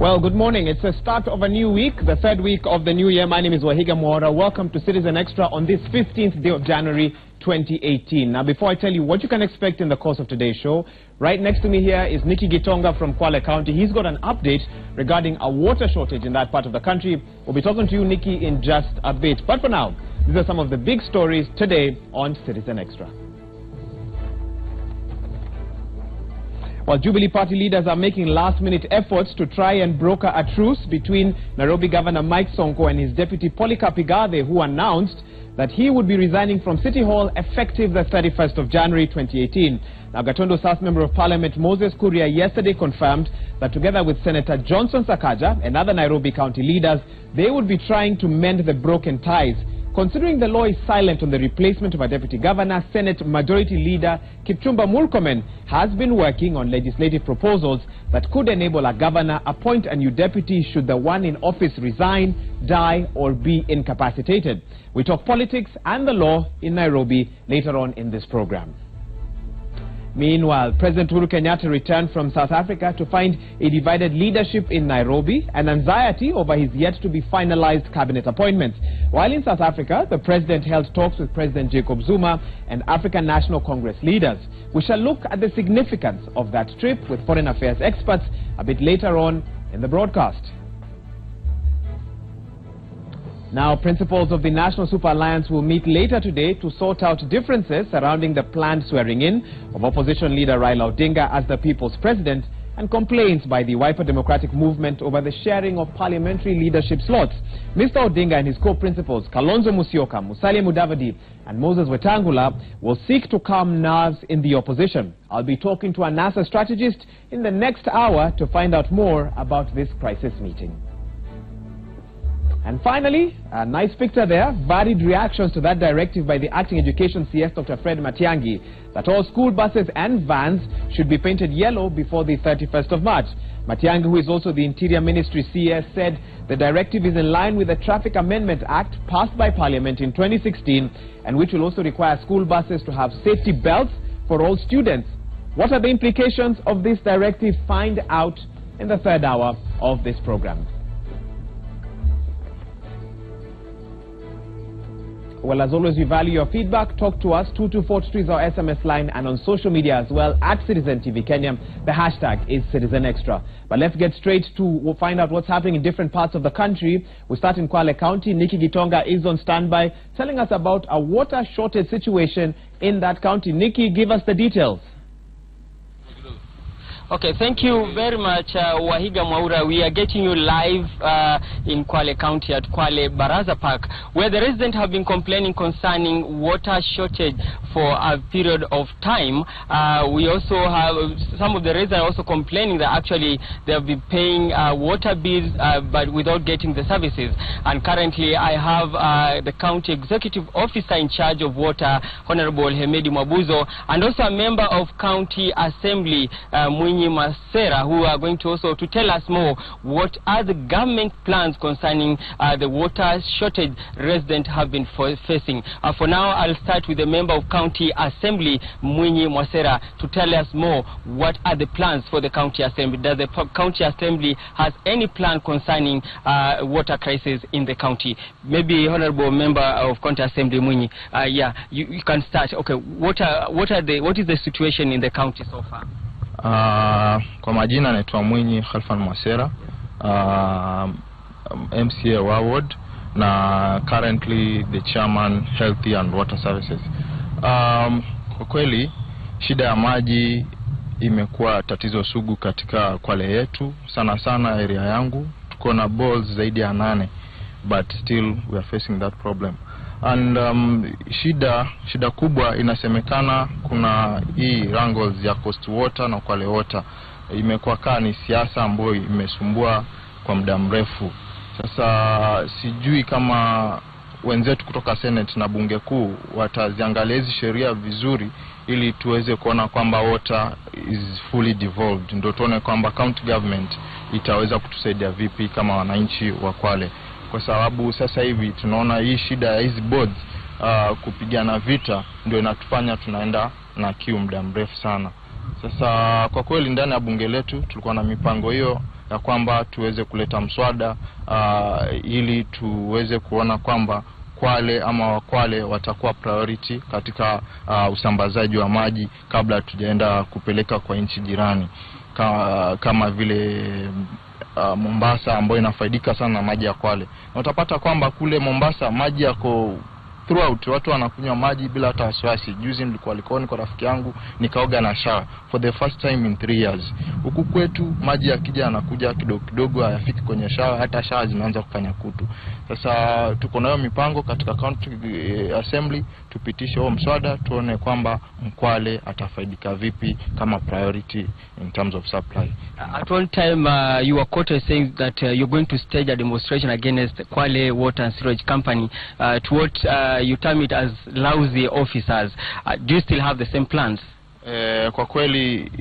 Well, good morning. It's the start of a new week, the third week of the new year. My name is Wahiga Mwara. Welcome to Citizen Extra on this 15th day of January 2018. Now, before I tell you what you can expect in the course of today's show, right next to me here is Nikki Gitonga from Kwale County. He's got an update regarding a water shortage in that part of the country. We'll be talking to you, Nikki, in just a bit. But for now, these are some of the big stories today on Citizen Extra. While Jubilee Party leaders are making last-minute efforts to try and broker a truce between Nairobi Governor Mike Sonko and his deputy Polycarp Igathe, who announced that he would be resigning from City Hall effective the 31st of January 2018. Now, Gatondo South Member of Parliament Moses Kuria yesterday confirmed that together with Senator Johnson Sakaja and other Nairobi County leaders, they would be trying to mend the broken ties. Considering the law is silent on the replacement of a deputy governor, Senate Majority Leader Kipchumba Murkomen has been working on legislative proposals that could enable a governor appoint a new deputy should the one in office resign, die or be incapacitated. We talk politics and the law in Nairobi later on in this program. Meanwhile, President Uhuru Kenyatta returned from South Africa to find a divided leadership in Nairobi and anxiety over his yet-to-be-finalized cabinet appointments. While in South Africa, the president held talks with President Jacob Zuma and African National Congress leaders. We shall look at the significance of that trip with foreign affairs experts a bit later on in the broadcast. Now, principals of the National Super Alliance will meet later today to sort out differences surrounding the planned swearing-in of opposition leader Raila Odinga as the people's president and complaints by the Wiper Democratic Movement over the sharing of parliamentary leadership slots. Mr. Odinga and his co-principals, Kalonzo Musyoka, Musalia Mudavadi and Moses Wetangula, will seek to calm nerves in the opposition. I'll be talking to a NASA strategist in the next hour to find out more about this crisis meeting. And finally, a nice picture there, varied reactions to that directive by the acting education CS, Dr. Fred Matiang'i, that all school buses and vans should be painted yellow before the 31st of March. Matiang'i, who is also the Interior Ministry CS, said the directive is in line with the Traffic Amendment Act passed by Parliament in 2016 and which will also require school buses to have safety belts for all students. What are the implications of this directive? Find out in the third hour of this program. Well, as always, we value your feedback. Talk to us. 2243 is our SMS line, and on social media as well, at Citizen TV Kenya. The hashtag is Citizen Extra. But let's get straight to find out what's happening in different parts of the country. We start in Kwale County. Nikki Gitonga is on standby, telling us about a water shortage situation in that county. Nikki, give us the details. Okay, thank you very much, Wahiga Mwaura. We are getting you live in Kwale County at Kwale Baraza Park, where the residents have been complaining concerning water shortage for a period of time. We also have some of the residents are also complaining that actually they have been paying water bills but without getting the services. And currently I have the county executive officer in charge of water, Honorable Hemedi Mwabuzo, and also a member of county assembly, Masera, who are going to also to tell us more what are the government plans concerning the water shortage residents have been facing. For now, I'll start with the member of county assembly, Mwinyi Masera, to tell us more what are the plans for the county assembly. Does the county assembly has any plan concerning water crisis in the county? Maybe honorable member of county assembly, Mwinyi, yeah, you can start. Okay, what is the situation in the county so far? Kwa majina naitwa Mwinyi Khalfan Mwasera, MCA wa ward na currently the chairman Healthy and Water Services. Kwa kweli shida ya maji imekuwa tatizo sugu katika Kwale yetu, sana sana area yangu. Tuko na bowls zaidi ya 8, but still we are facing that problem. And shida kubwa inasemekana kuna hii wrangles ya Coast Water na Kwale Water. Imekuwa ni siasa ambayo imesumbua kwa muda mrefu. Sasa sijui kama wenzetu kutoka Senate na bunge kuu wataziangalia hizi sheria vizuri ili tuweze kuona kwamba water is fully devolved. Ndio tuone kwamba county government itaweza kutusaidia vipi kama wananchi wa Kwale. Kwa sababu sasa hivi tunaona hii shida ya hizi boards kupigana vita ndio inatufanya tunaenda na kiu muda mrefu sana. Sasa kwa kweli ndani ya bunge letu tulikuwa na mipango hiyo ya kwamba tuweze kuleta mswada ili tuweze kuona kwamba Kwale ama Wakwale watakuwa priority katika usambazaji wa maji kabla tujaenda kupeleka kwa nchi jirani kama vile Mombasa, ambayo inafaidika sana na maji ya Kwale. Na utapata kwamba kule Mombasa maji yako throughout, watu wanakunywa maji bila hata wasiwasi. Juzi nilikuwa Likoni kwa rafiki yangu, nikaoga na shower for the first time in 3 years. Huku kwetu maji yakija yanakuja kidogo kidogo, hayafiki kwenye shower, hata shower zinaanza kufanya kutu. Sasa tuko nayo mipango katika county assembly tupitishe huo mswada, tuone kwamba Kwale atafaidika vipi kama priority in terms of supply. At one time you were quoted saying that you're going to stage a demonstration against Kwale Water and Sewage Company to what you term it as lousy officers. Do you still have the same plans? Kwa kweli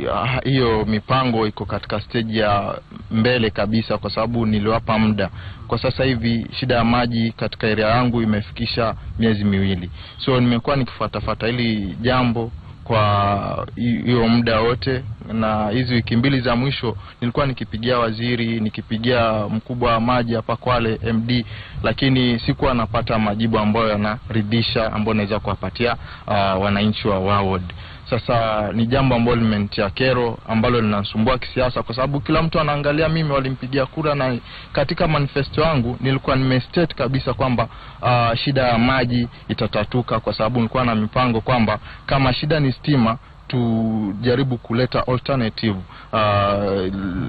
hiyo mipango iko katika stage ya mbele kabisa, kwa sababu niliwapa muda. Kwa sasa hivi shida ya maji katika area yangu imefikisha miezi 2. So nimekuwa nikifuatafuata hili jambo kwa hiyo muda wote, na hizi wiki 2 za mwisho nilikuwa nikipigia waziri, nikipigia mkubwa wa maji hapa Kwale MD, lakini sikuwa napata majibu ambayo yanaridhisha, ambayo naweza kuwapatia wananchi wa ward. Sasa ni jambo ambalo limenitia kero, ambalo linasumbua kisiasa, kwa sababu kila mtu anaangalia mimi walimpigia kura, na katika manifesto yangu nilikuwa nimestate kabisa kwamba shida ya maji itatatuka, kwa sababu nilikuwa na mipango kwamba kama shida ni stima tujaribu kuleta alternative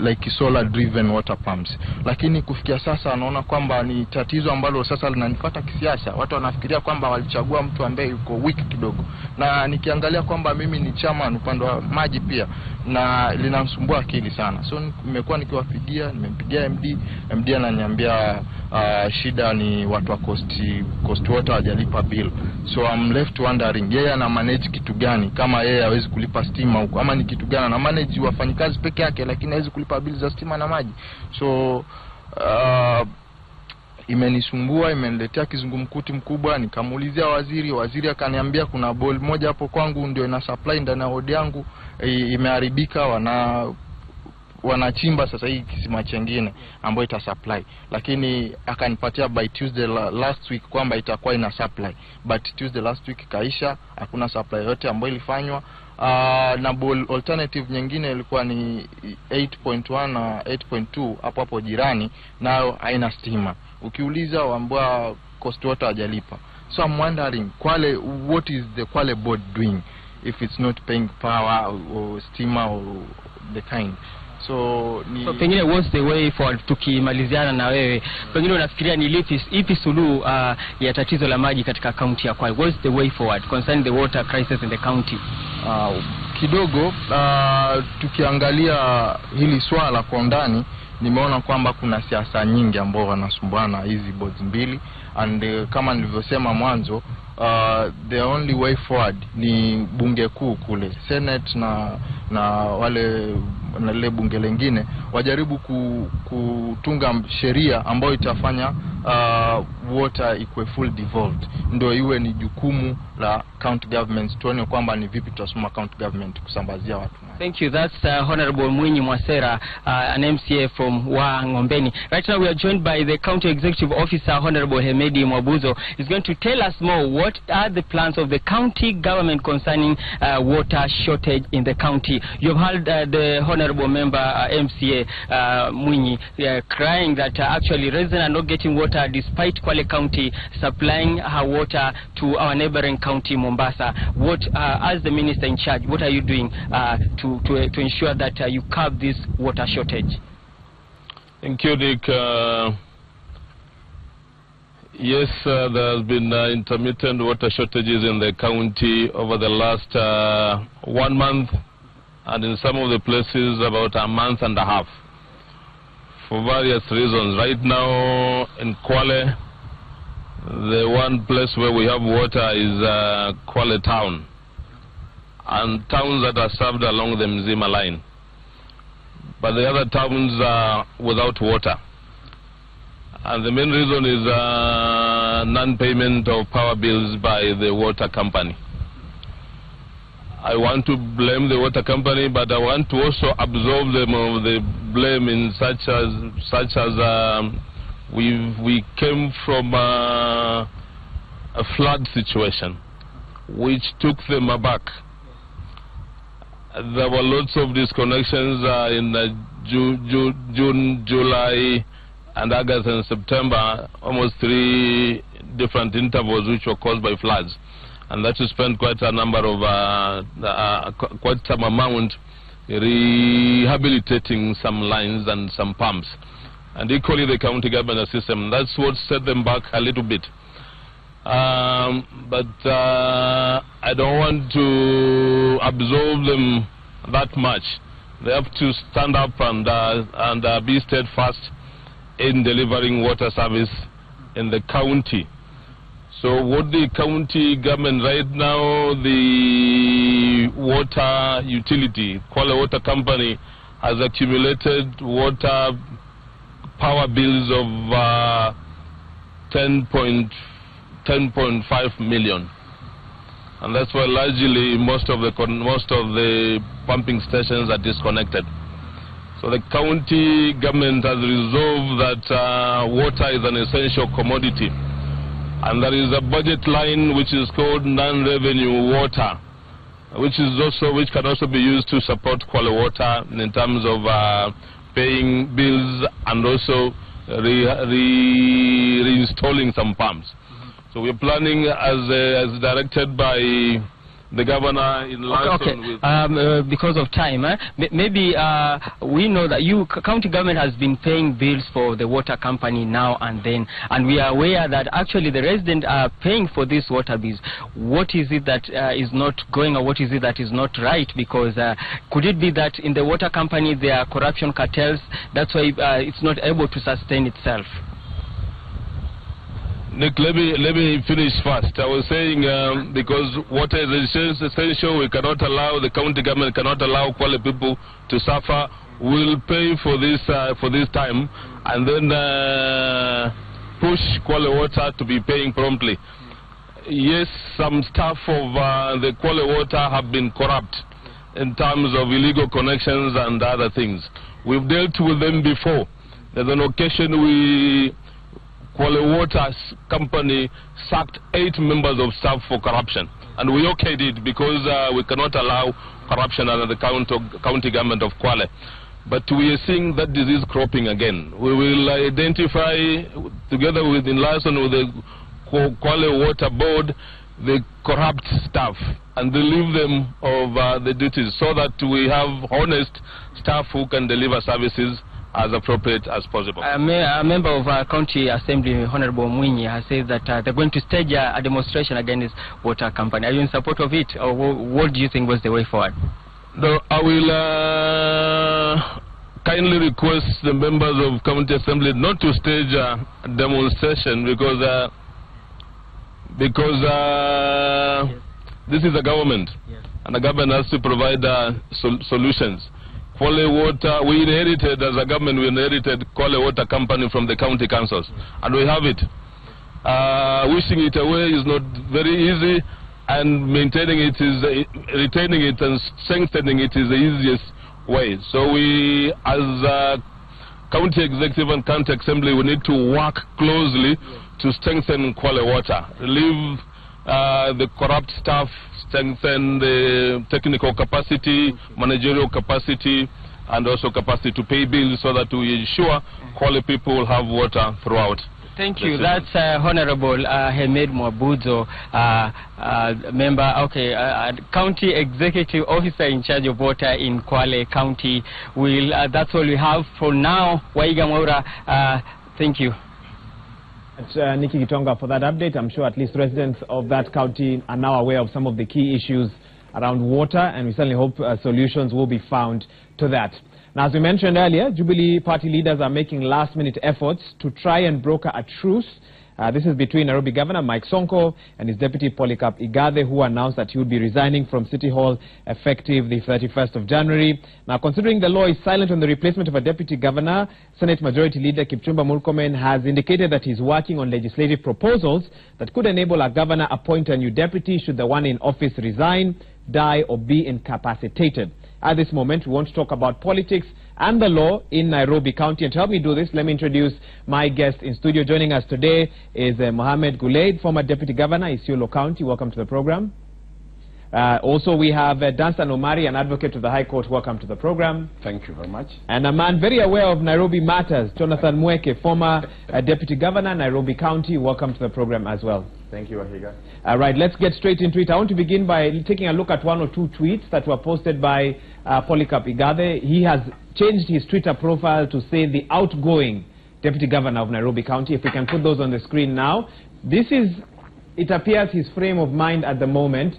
like solar driven water pumps. Lakini kufikia sasa naona kwamba ni tatizo ambalo sasa linanifuata kisiasa. Watu wanafikiria kwamba walichagua mtu ambaye yuko weak kidogo, na nikiangalia kwamba mimi ni chairman upande wa maji pia, na linanisumbua akili sana. So nimekuwa nikiwapigia, nimempigia MD ananiambia shida ni watu wa coast water hawajalipa bill. So I'm left wondering, yeye ana manage kitu gani kama yeye hawezi kulipa stima huko, ama ni kitu gani na manage wafanyikazi peke yake lakini hawezi kulipa bill za stima na maji? So imenisumbua, imeniletea kizungumkuti mkubwa. Nikamuulizia waziri akaniambia kuna bowl moja hapo kwangu ndio ina supply ndani ya ward yangu, imeharibika, wanachimba sasa hii kisima chengine ambayo ita supply, lakini akanipatia by Tuesday last week kwamba itakuwa ina supply, but Tuesday last week kaisha, hakuna supply yote ambayo ilifanywa. Na bowl alternative nyingine ilikuwa ni 8.1 na 8.2 hapo jirani, nayo haina stima. Ukiuliza waambia coast water hajalipa. So I'm wondering, Kwale, what is the Kwale board doing if it's not paying power or stima or the kind? So pengine what's the way forward? Tukimaliziana na wewe, pengine unafikiria ni ipi suluhu ya tatizo la maji katika county ya Kwale? What's the way forward concerning the water crisis in the county? Kidogo tukiangalia hili swala kwa ndani, nimeona kwamba kuna siasa nyingi ambao wanasumbuana hizi boards mbili, and kama nilivyosema mwanzo, the only way forward ni bunge kuu kule Senate na wale na lile bunge lingine wajaribu kutunga sheria ambayo itafanya water ikuwe full devolved, ndio iwe ni jukumu la county governments. Tuone kwamba ni vipi tutasoma county government kusambazia watu. Thank you. That's Honorable Mwinyi Mwasera, an MCA from Ngombeni. Right now we are joined by the County Executive Officer, Honorable Hemedi Mwabuzo. He's going to tell us more what are the plans of the county government concerning water shortage in the county. You've heard the Honorable Member MCA Mwinyi crying that actually residents are not getting water despite Kwale County supplying her water to our neighboring county Mombasa. What, as the minister in charge, what are you doing to ensure that you curb this water shortage? Thank you, Nick. Yes, there has been intermittent water shortages in the county over the last 1 month, and in some of the places about a month and a half, for various reasons. Right now in Kwale, the one place where we have water is Kwale town, and towns that are served along the Mzima line. But the other towns are without water. And the main reason is non-payment of power bills by the water company. I want to blame the water company, but I want to also absolve them of the blame in such as we came from a flood situation, which took them aback. There were lots of disconnections in June, July, and August and September, almost 3 different intervals which were caused by floods. And that we spent quite a number of, quite some amount rehabilitating some lines and some pumps. And equally the county government system. That's what set them back a little bit. But I don't want to absolve them that much. They have to stand up and be steadfast in delivering water service in the county. So what the county government right now, the water utility, Kwale Water Company, has accumulated water power bills of 10.5 million. And that's why largely most of the pumping stations are disconnected. So the county government has resolved that water is an essential commodity. And there is a budget line which is called non-revenue water, which can also be used to support Kwale Water in terms of paying bills and also reinstalling some pumps. So we're planning as directed by the governor in London. Okay. Because of time, maybe we know that county government has been paying bills for the water company now and then, and we are aware that actually the residents are paying for these water bills. What is it that is not going, or what is it that is not right? Because could it be that in the water company there are corruption cartels? That's why it's not able to sustain itself. Nick, let me finish first. I was saying because water is essential, we cannot allow, the county government cannot allow Kwale people to suffer. We'll pay for this time and then push Kwale Water to be paying promptly. Yes, some staff of the Kwale Water have been corrupt in terms of illegal connections and other things. We've dealt with them before. There's an occasion Kwale Water Company sacked 8 members of staff for corruption. And we okayed it because we cannot allow corruption under the county government of Kwale. But we are seeing that disease cropping again. We will identify, together with in liaison with the Kwale Water Board, the corrupt staff and relieve them of the duties so that we have honest staff who can deliver services as appropriate as possible. A member of our county assembly, Honorable Mwinyi, has said that they're going to stage a demonstration against this water company. Are you in support of it, or what do you think was the way forward? No, I will kindly request the members of county assembly not to stage a demonstration because this is a government, and the government has to provide solutions. Kwale Water, we inherited, as a government, we inherited Kwale Water Company from the county councils, and we have it. Wishing it away is not very easy, and maintaining it is, retaining it and strengthening it is the easiest way. So we, as a county executive and county assembly, we need to work closely to strengthen Kwale Water, relieve the corrupt staff, strengthen the technical capacity, managerial capacity, and also capacity to pay bills so that we ensure Kwale people will have water throughout. Thank you. That's Honorable Hamed Mwabudzo, member, County Executive Officer in charge of water in Kwale County. That's all we have for now. Waiga Mwaura, thank you. Nikki Gitonga for that update. I'm sure at least residents of that county are now aware of some of the key issues around water, and we certainly hope solutions will be found to that. Now, as we mentioned earlier, Jubilee party leaders are making last-minute efforts to try and broker a truce This is between Nairobi Governor Mike Sonko and his deputy Polycarp Igathe, who announced that he would be resigning from City Hall effective the 31st of January. Now, considering the law is silent on the replacement of a deputy governor, Senate Majority Leader Kipchumba Murkomen has indicated that he's working on legislative proposals that could enable a governor appoint a new deputy should the one in office resign, die, or be incapacitated. At this moment, we want to talk about politics and the law in Nairobi County. And to help me do this, let me introduce my guest in studio. Joining us today is Mohamed Gulaid, former Deputy Governor, Isiolo County. Welcome to the program. Also, we have Danstan Omari, an advocate to the High Court. Welcome to the program. Thank you very much. And a man very aware of Nairobi matters, Jonathan Mweke, former Deputy Governor, Nairobi County. Welcome to the program as well. Thank you, Wahiga. All right, let's get straight into it. I want to begin by taking a look at one or two tweets that were posted by Polycarp Igathe. He has changed his Twitter profile to say the outgoing Deputy Governor of Nairobi County. If we can put those on the screen now. This is, it appears, his frame of mind at the moment.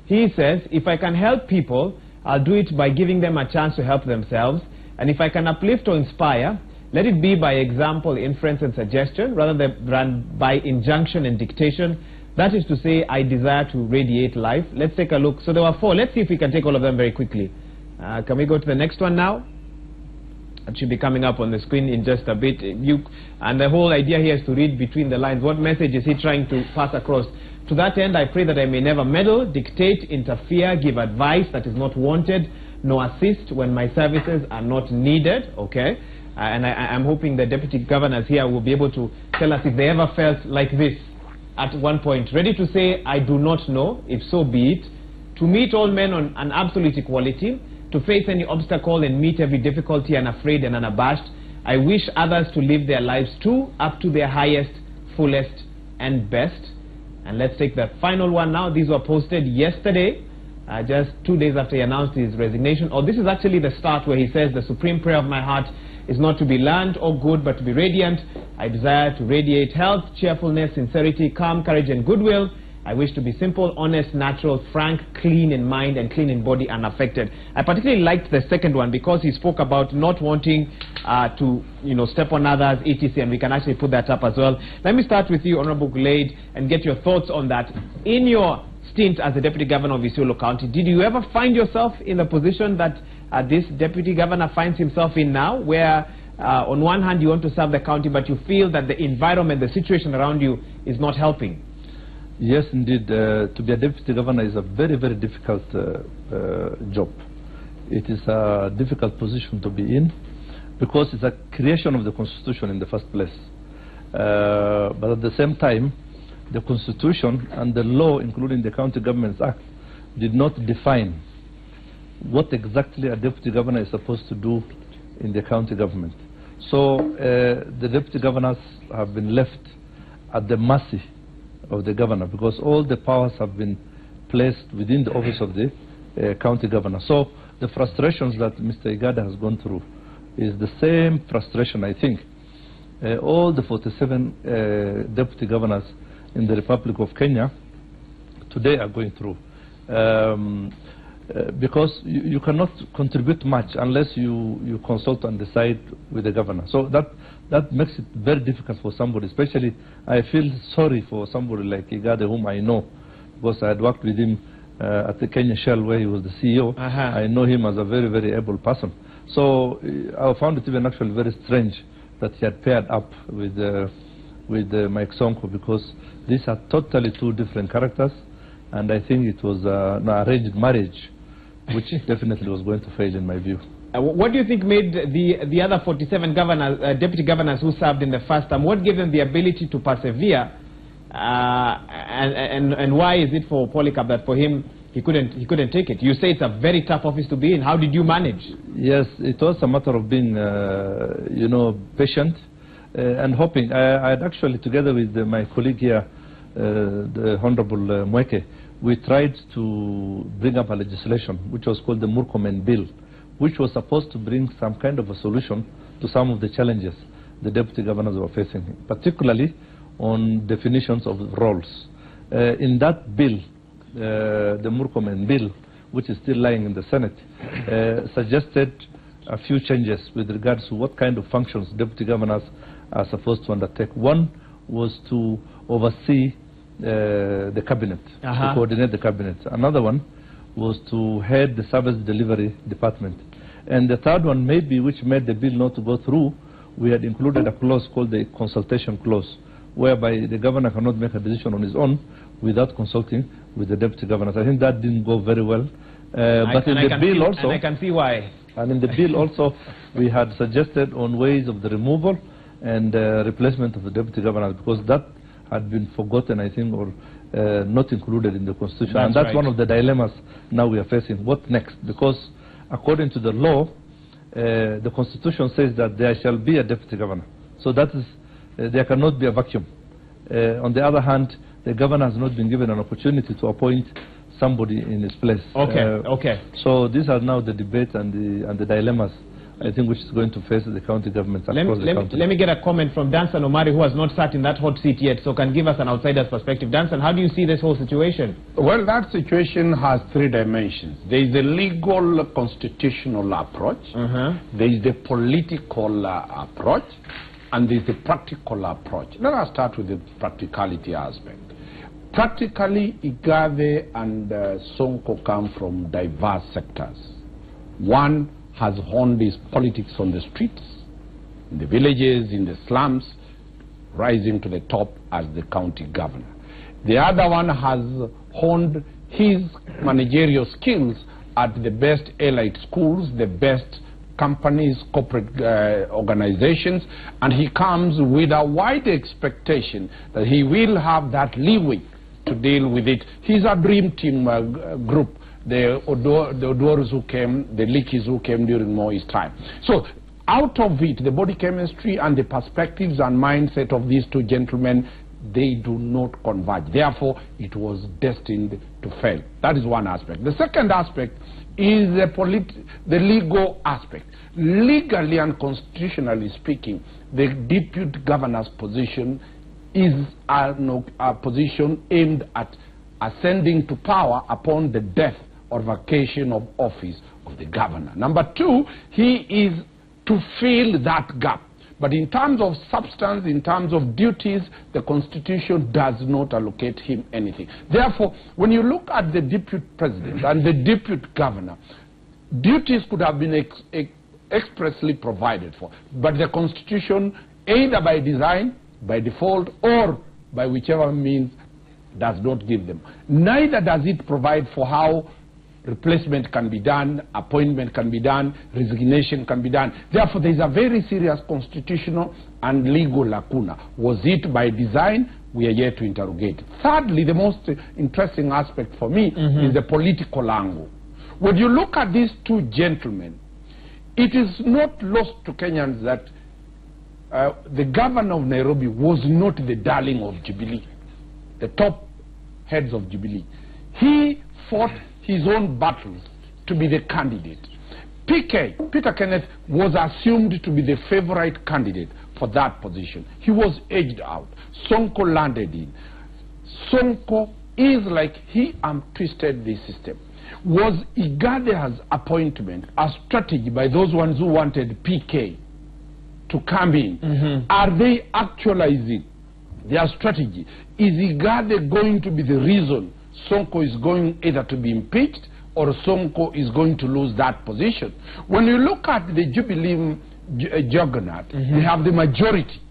He says, if I can help people, I'll do it by giving them a chance to help themselves. And if I can uplift or inspire, let it be by example, inference, and suggestion, rather than by injunction and dictation. That is to say, I desire to radiate life. Let's take a look. So there were four. Let's see if we can take all of them very quickly. Can we go to the next one now? It should be coming up on the screen in just a bit. And the whole idea here is to read between the lines. What message is he trying to pass across? To that end, I pray that I may never meddle, dictate, interfere, give advice that is not wanted, nor assist when my services are not needed. Okay? And I'm hoping the deputy governors here will be able to tell us if they ever felt like this at one point. Ready to say, I do not know, if so be it. To meet all men on an absolute equality. To face any obstacle and meet every difficulty unafraid and unabashed. I wish others to live their lives too, up to their highest, fullest, and best. And let's take the final one now. These were posted yesterday, just 2 days after he announced his resignation. This is actually the start where he says, the supreme prayer of my heart is not to be learned or good, but to be radiant. I desire to radiate health, cheerfulness, sincerity, calm, courage, and goodwill. I wish to be simple, honest, natural, frank, clean in mind, and clean in body, unaffected. I particularly liked the second one because he spoke about not wanting to, step on others, etc. And we can actually put that up as well. Let me start with you, Honorable Gulaid, and get your thoughts on that. In your stint as the Deputy Governor of Isiolo County, did you ever find yourself in the position that this Deputy Governor finds himself in now, where on one hand you want to serve the county, but you feel that the environment, the situation around you is not helping? Yes, indeed. To be a Deputy Governor is a very, very difficult job. It is a difficult position to be in because it's a creation of the Constitution in the first place. But at the same time, the Constitution and the law, including the County Governments Act, did not define what exactly a Deputy Governor is supposed to do in the county government. So the Deputy Governors have been left at the mercy of the governor because all the powers have been placed within the office of the county governor. So the frustrations that Mr. Igathe has gone through is the same frustration, I think, all the 47 deputy governors in the Republic of Kenya today are going through. Because you cannot contribute much unless you consult and decide with the governor. So that makes it very difficult for somebody, especially I feel sorry for somebody like Igathe, whom I know, because I had worked with him at the Kenya Shell where he was the CEO. I know him as a very, very able person. So I found it even actually very strange that he had paired up with Mike Sonko, because these are totally two different characters, and I think it was an arranged marriage, which definitely was going to fail in my view. What do you think made the other 47 governors, deputy governors who served in the first term, what gave them the ability to persevere, and why is it for Polycarp that for him he couldn't take it? You say it's a very tough office to be in. How did you manage? Yes, it was a matter of being, patient and hoping. I had actually, together with my colleague here, the Honorable Mweke, we tried to bring up a legislation which was called the Murkomen Bill, which was supposed to bring some kind of a solution to some of the challenges the deputy governors were facing, particularly on definitions of roles. In that bill, the Murkomen Bill, which is still lying in the Senate, suggested a few changes with regards to what kind of functions deputy governors are supposed to undertake. One was to oversee the cabinet, to coordinate the cabinet. Another one was to head the service delivery department. And the third one, maybe, which made the bill not to go through, we had included a clause called the consultation clause, whereby the governor cannot make a decision on his own without consulting with the deputy governors. I think that didn't go very well. But in the bill also, and I can see why. And in the bill also, we had suggested on ways of the removal and replacement of the deputy governors, because that had been forgotten, I think, or not included in the constitution. And that's one of the dilemmas now we are facing. What next? Because according to the law, the constitution says that there shall be a deputy governor. So that is, there cannot be a vacuum. On the other hand, the governor has not been given an opportunity to appoint somebody in his place. Okay. So these are now the debates and the dilemmas, I think, which is going to face the county governments across the country. Let me get a comment from Danson Omari, who has not sat in that hot seat yet, so can give us an outsider's perspective. Danson, how do you see this whole situation? Well, that situation has three dimensions. There is the legal constitutional approach, there is the political approach, and there is the practical approach. Let us start with the practicality aspect. Practically, Igade and Sonko come from diverse sectors. One has honed his politics on the streets, in the villages, in the slums, rising to the top as the county governor. The other one has honed his managerial skills at the best elite schools, the best companies, corporate organizations, and he comes with a wide expectation that he will have that leeway to deal with it. He's a dream team group. The Oduors who came, the Likis who came during Moi's time. So out of it, the body chemistry and the perspectives and mindset of these two gentlemen, they do not converge. Therefore, it was destined to fail. That is one aspect. The second aspect is the legal aspect. Legally and constitutionally speaking, the deputy governor's position is a position aimed at ascending to power upon the death or vacation of office of the governor. Number two, he is to fill that gap. But in terms of substance, in terms of duties, the Constitution does not allocate him anything. Therefore, when you look at the deputy president and the deputy governor, duties could have been expressly provided for. But the Constitution, either by design, by default, or by whichever means, does not give them. Neither does it provide for how replacement can be done, appointment can be done, resignation can be done. Therefore, there is a very serious constitutional and legal lacuna. Was it by design? We are yet to interrogate. Thirdly, the most interesting aspect for me is the political angle. When you look at these two gentlemen, it is not lost to Kenyans that the governor of Nairobi was not the darling of Jubilee, the top heads of Jubilee. He fought his own battles to be the candidate. Peter Kenneth, was assumed to be the favorite candidate for that position. He was edged out. Sonko landed in. Sonko is like he twisted the system. Was Igade's appointment a strategy by those ones who wanted PK to come in? Are they actualizing their strategy? Is Igade going to be the reason Sonko is going either to be impeached or Sonko is going to lose that position? When you look at the Jubilee juggernaut, they have the majority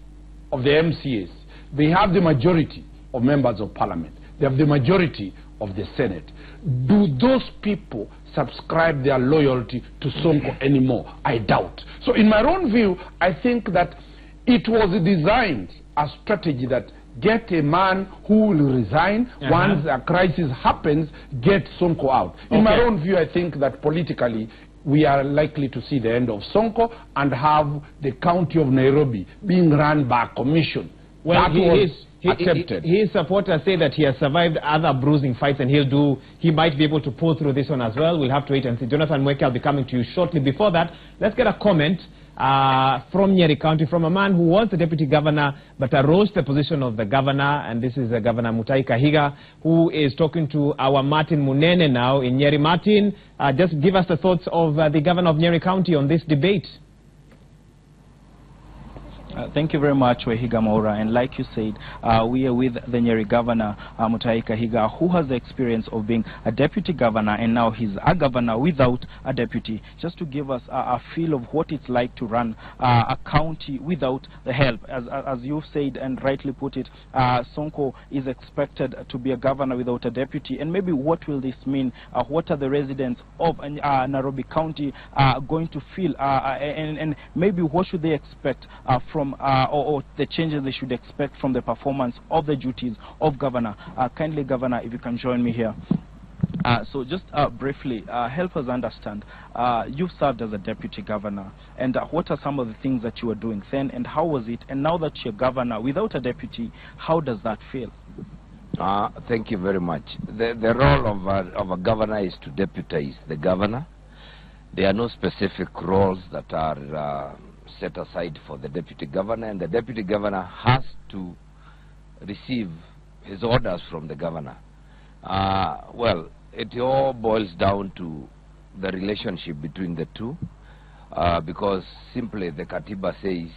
of the MCAs. They have the majority of members of parliament. They have the majority of the Senate. Do those people subscribe their loyalty to Sonko anymore? I doubt. So in my own view, I think that it was designed a strategy that get a man who will resign once a crisis happens, get Sonko out. In my own view, I think that politically we are likely to see the end of Sonko and have the county of Nairobi being run by a commission. Well, his supporters say that he has survived other bruising fights and he might be able to pull through this one as well. We'll have to wait and see. Jonathan Mweke, I'll be coming to you shortly. Before that, let's get a comment from Nyeri County, from a man who was the deputy governor but arose the position of the governor, and this is Governor Mutahi Kahiga, who is talking to our Martin Munene now in Nyeri. Martin, just give us the thoughts of the governor of Nyeri County on this debate. Thank you very much, Wahiga Mwaura. And like you said, we are with the Nyeri Governor, Mutahi Kahiga, who has the experience of being a deputy governor, and now he's a governor without a deputy. Just to give us a feel of what it's like to run a county without the help. As you've said and rightly put it, Sonko is expected to be a governor without a deputy. And maybe what will this mean? What are the residents of Nairobi County going to feel? And maybe what should they expect from or the changes they should expect from the performance of the duties of governor. Kindly, Governor, if you can join me here. So just briefly, help us understand, you've served as a deputy governor, and what are some of the things that you were doing then, and how was it? And now that you're governor without a deputy, how does that feel? Thank you very much. The role of a governor is to deputize the governor. There are no specific roles that are set aside for the deputy governor, and the deputy governor has to receive his orders from the governor. Well, it all boils down to the relationship between the two, because simply the Katiba says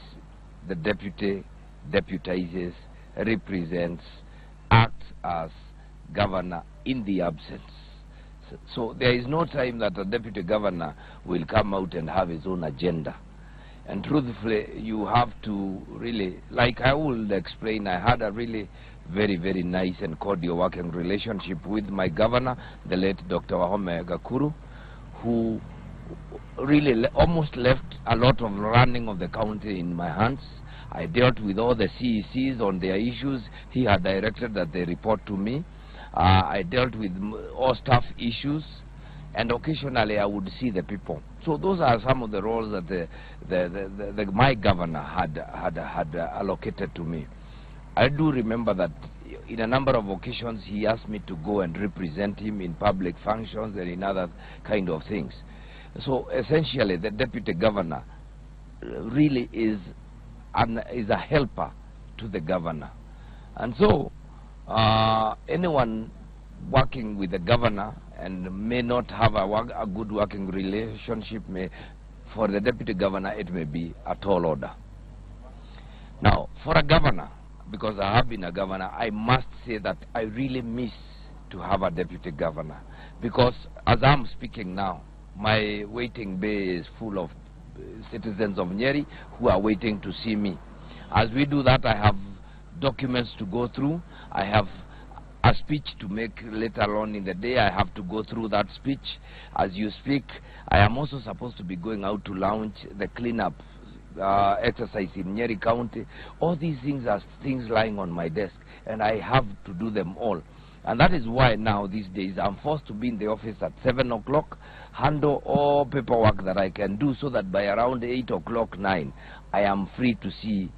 the deputy deputizes, represents, acts as governor in the absence. So there is no time that a deputy governor will come out and have his own agenda. And truthfully, you have to really, like I will explain, I had a really very, very nice and cordial working relationship with my governor, the late Dr. Wahome Gakuru, who really almost left a lot of running of the county in my hands. I dealt with all the CECs on their issues. He had directed that they report to me. I dealt with all staff issues, and occasionally I would see the people. So those are some of the roles that my governor had allocated to me. I do remember that in a number of occasions he asked me to go and represent him in public functions and in other kind of things. So essentially the deputy governor really is a helper to the governor. And so anyone working with the governor and may not have a good working relationship, for the deputy governor it may be a tall order. Now, for a governor, because I have been a governor, I must say that I really miss to have a deputy governor, because as I'm speaking now, my waiting bay is full of citizens of Nyeri who are waiting to see me. As we do that, I have documents to go through. I have a speech to make later on in the day. I have to go through that speech. As you speak, I am also supposed to be going out to launch the cleanup exercise in Nyeri County. All these things are things lying on my desk, and I have to do them all. And that is why now these days I'm forced to be in the office at 7 o'clock, handle all paperwork that I can do, so that by around 8 o'clock, 9, I am free to see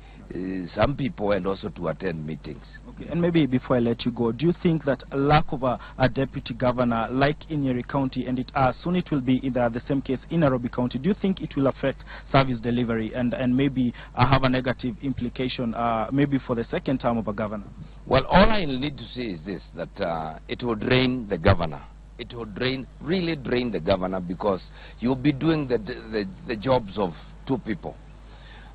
some people and also to attend meetings. Okay. And maybe before I let you go, do you think that a lack of a deputy governor like in Nyeri County, and soon it will be either the same case in Nairobi County, do you think it will affect service delivery and maybe have a negative implication maybe for the second term of a governor? Well, all I need to say is this, that it will drain the governor. It will really drain the governor, because you'll be doing the jobs of two people.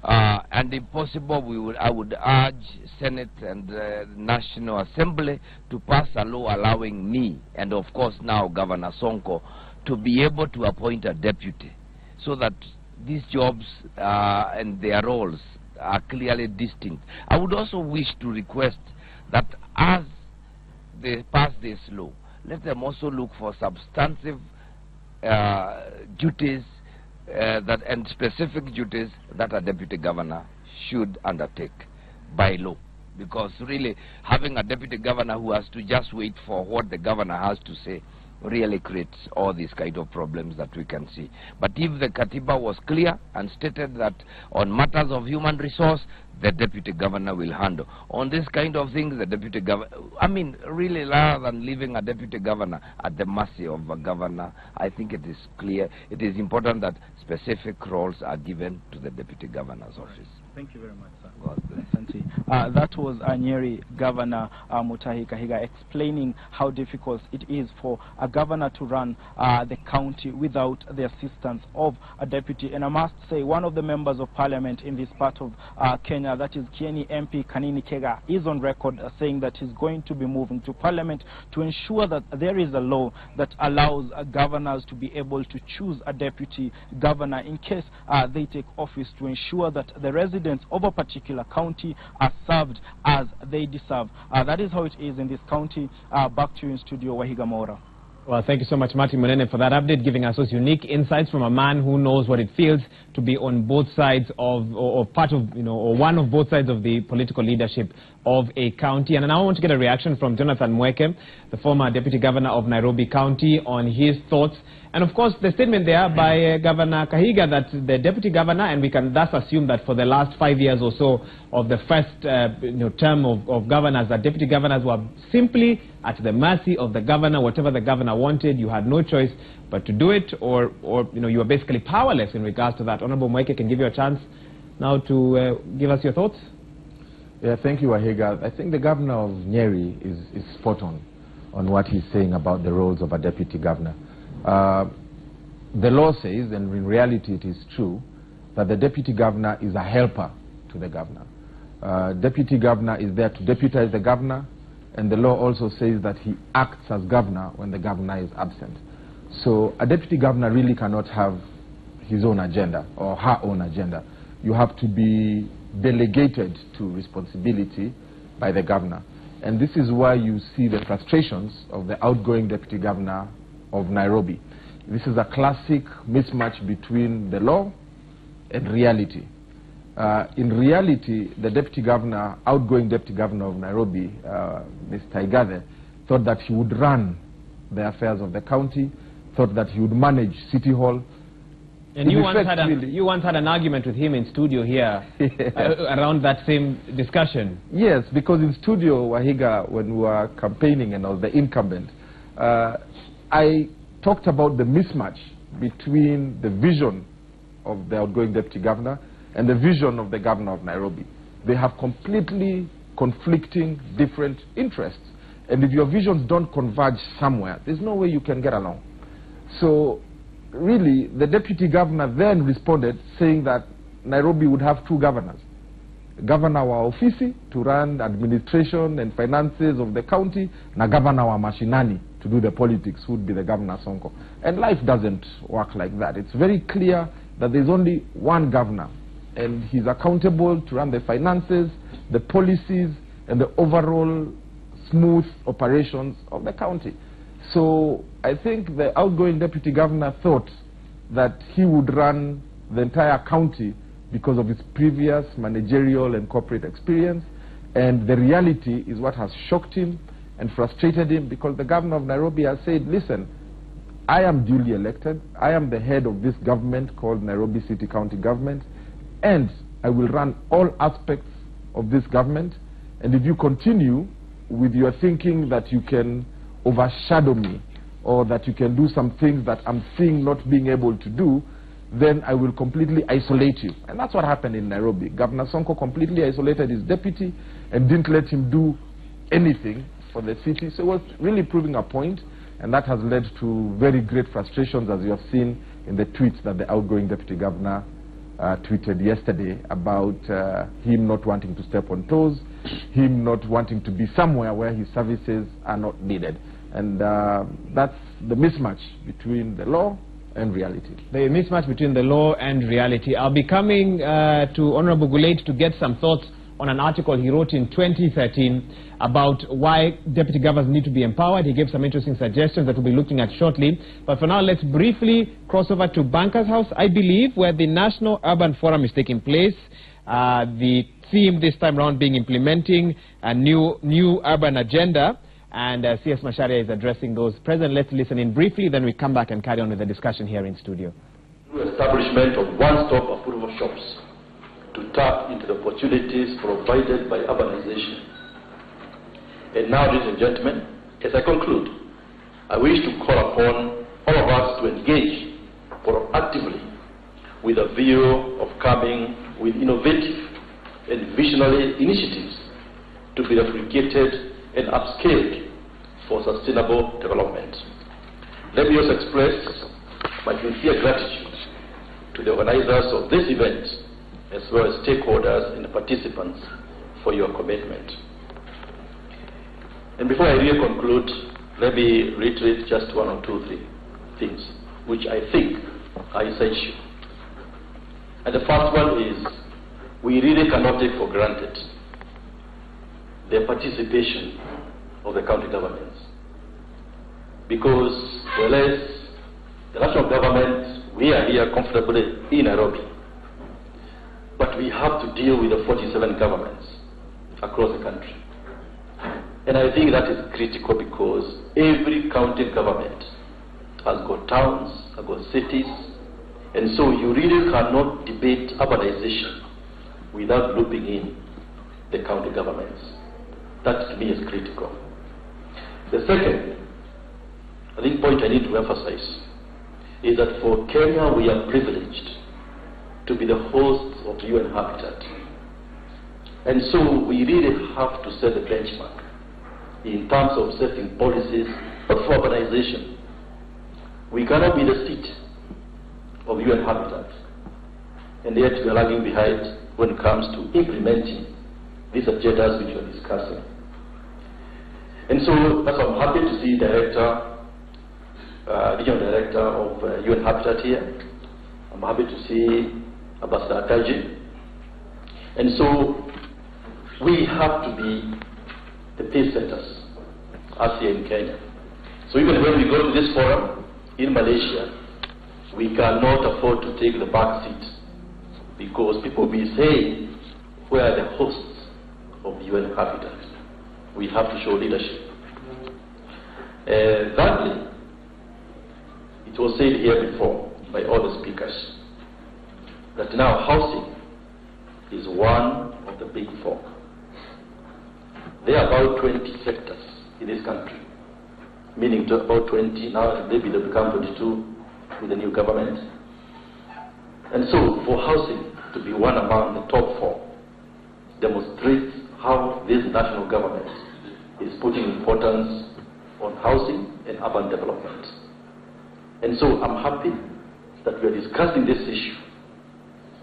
And if possible, I would urge Senate and National Assembly to pass a law allowing me, and of course now Governor Sonko, to be able to appoint a deputy, so that these jobs and their roles are clearly distinct. I would also wish to request that as they pass this law, let them also look for substantive duties and specific duties that a deputy governor should undertake by law. Because really having a deputy governor who has to just wait for what the governor has to say really creates all these kind of problems that we can see. But if the Katiba was clear and stated that on matters of human resource, the deputy governor will handle. On this kind of things, the deputy governor, I mean, really, rather than leaving a deputy governor at the mercy of a governor, I think it is clear, it is important that specific roles are given to the deputy governor's office. Thank you very much, sir. God bless. Excellency. That was Nyeri Governor Mutahi Kahiga explaining how difficult it is for a governor to run the county without the assistance of a deputy. And I must say, one of the members of parliament in this part of Kenya, that is Kieni MP Kanini Kega, is on record saying that he's going to be moving to parliament to ensure that there is a law that allows governors to be able to choose a deputy governor in case they take office, to ensure that the residents of a particular county are served as they deserve. That is how it is in this county. Back to you in studio, Wahiga Maura. Well, thank you so much, Martin Munene, for that update, giving us those unique insights from a man who knows what it feels to be on both sides of, or part of, or one of both sides of the political leadership of a county. And now I want to get a reaction from Jonathan Mweke, the former Deputy Governor of Nairobi County, on his thoughts. And of course, the statement there by Governor Kahiga that the Deputy Governor, and we can thus assume that for the last 5 years or so of the first term of governors, that Deputy Governors were simply at the mercy of the Governor. Whatever the Governor wanted, you had no choice but to do it, or you were basically powerless in regards to that. Honorable Mweke can give you a chance now to give us your thoughts. Yeah, thank you, Wahiga. I think the Governor of Nyeri is spot on what he's saying about the roles of a Deputy Governor. The law says, and in reality it is true, that the Deputy Governor is a helper to the Governor. Deputy Governor is there to deputize the Governor, and the law also says that he acts as Governor when the Governor is absent. So a Deputy Governor really cannot have his own agenda or her own agenda. You have to be delegated to responsibility by the Governor. And this is why you see the frustrations of the outgoing Deputy Governor of Nairobi. This is a classic mismatch between the law and reality. In reality, the Deputy Governor, outgoing Deputy Governor of Nairobi, Mr. Igade, thought that he would run the affairs of the county, thought that he would manage City Hall. And you once had an argument with him in studio here around that same discussion. Yes, because in studio, Wahiga, when we were campaigning and I was the incumbent, I talked about the mismatch between the vision of the outgoing Deputy Governor and the vision of the Governor of Nairobi. They have completely conflicting, different interests. And if your visions don't converge somewhere, there's no way you can get along. So, really, the Deputy Governor then responded saying that Nairobi would have two governors. Governor wa ofisi to run administration and finances of the county, and Governor wa mashinani to do the politics, who would be the Governor Sonko. And life doesn't work like that. It's very clear that there's only one governor, and he's accountable to run the finances, the policies, and the overall smooth operations of the county. So I think the outgoing Deputy Governor thought that he would run the entire county because of his previous managerial and corporate experience, and the reality is what has shocked him and frustrated him, because the Governor of Nairobi has said, listen, I am duly elected, I am the head of this government called Nairobi City County Government, and I will run all aspects of this government, and if you continue with your thinking that you can overshadow me, or that you can do some things that I'm seeing not being able to do, then I will completely isolate you. And that's what happened in Nairobi. Governor Sonko completely isolated his deputy and didn't let him do anything for the city. So it was really proving a point, and that has led to very great frustrations, as you have seen in the tweets that the outgoing Deputy Governor tweeted yesterday about him not wanting to step on toes, him not wanting to be somewhere where his services are not needed. And that's the mismatch between the law and reality. The mismatch between the law and reality. I'll be coming to Honorable Gulate to get some thoughts on an article he wrote in 2013 about why deputy governors need to be empowered. He gave some interesting suggestions that we'll be looking at shortly. But for now, let's briefly cross over to Banker's House, I believe, where the National Urban Forum is taking place. The theme this time around being implementing a new urban agenda. And C.S. Macharia is addressing those present. Let's listen in briefly, then we come back and carry on with the discussion here in studio. Through establishment of one-stop approval shops to tap into the opportunities provided by urbanization. And now, ladies and gentlemen, as I conclude, I wish to call upon all of us to engage proactively with a view of coming with innovative and visionary initiatives to be replicated and upscaled for sustainable development. Let me also express my sincere gratitude to the organizers of this event, as well as stakeholders and participants for your commitment. And before I really conclude, let me reiterate just one or two, three things which I think are essential. And the first one is, we really cannot take for granted the participation of the county governments. Because whereas the national government, we are here comfortably in Nairobi, but we have to deal with the 47 governments across the country. And I think that is critical because every county government has got towns, has got cities, and so you really cannot debate urbanization without looping in the county governments. That to me is critical. The second, I think, point I need to emphasize is that for Kenya we are privileged to be the hosts of UN Habitat. And so we really have to set the benchmark in terms of setting policies for urbanization. We cannot be the seat of UN Habitat, and yet we are lagging behind when it comes to implementing these agendas which we are discussing. And so that's why I'm happy to see Regional Director of UN Habitat here. I'm happy to see Ambassador Kaji. And so we have to be the pace setters as here in Kenya. So even when we go to this forum in Malaysia, we cannot afford to take the back seat because people will be saying, where are the hosts of UN Habitat? We have to show leadership. Thirdly, it was said here before by all the speakers that now housing is one of the big four. There are about 20 sectors in this country, meaning to about 20, now maybe they become 22 with the new government. And so for housing to be one among the top four demonstrates how this national government is putting importance on housing and urban development. And so I'm happy that we are discussing this issue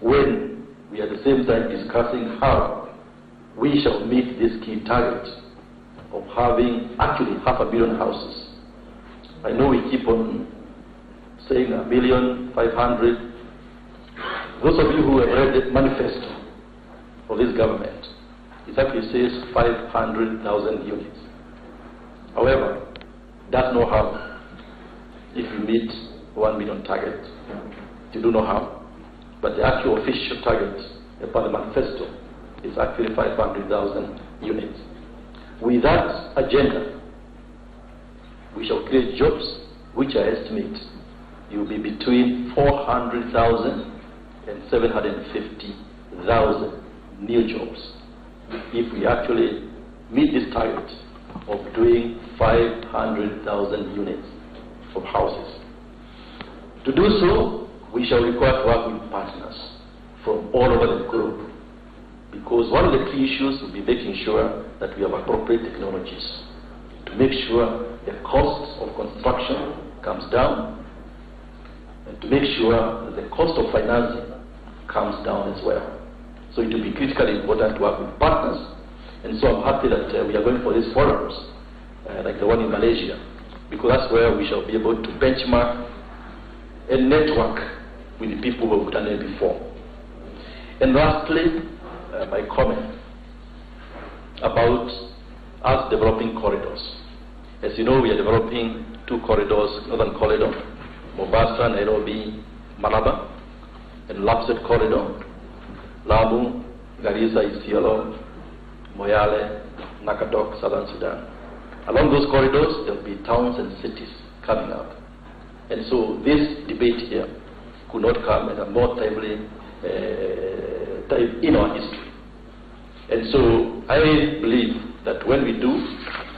when we are at the same time discussing how we shall meet this key target of having actually 500 million houses. I know we keep on saying 1,500,000. Those of you who have read the manifesto of this government, it actually says 500,000 units. However, that's not how. If you meet 1 million target, you do not have. But the actual official target about the manifesto is actually 500,000 units. With that agenda, we shall create jobs which I estimate will be between 400,000 and 750,000 new jobs if we actually meet this target of doing 500,000 units of houses. To do so, we shall require to work with partners from all over the globe, because one of the key issues will be making sure that we have appropriate technologies to make sure the cost of construction comes down and to make sure that the cost of financing comes down as well. So it will be critically important to work with partners, and so I'm happy that we are going for these forums like the one in Malaysia, because that's where we shall be able to benchmark and network with the people who have done it before. And lastly, my comment about us developing corridors. As you know, we are developing 2 corridors, Northern Corridor, Mombasa, Nairobi, Malaba, and Lapsset Corridor, Lamu, Garissa, Isiolo, Moyale, Nakatok, Southern Sudan. Along those corridors, there will be towns and cities coming up. And so this debate here could not come at a more timely time in our history. And so I believe that when we do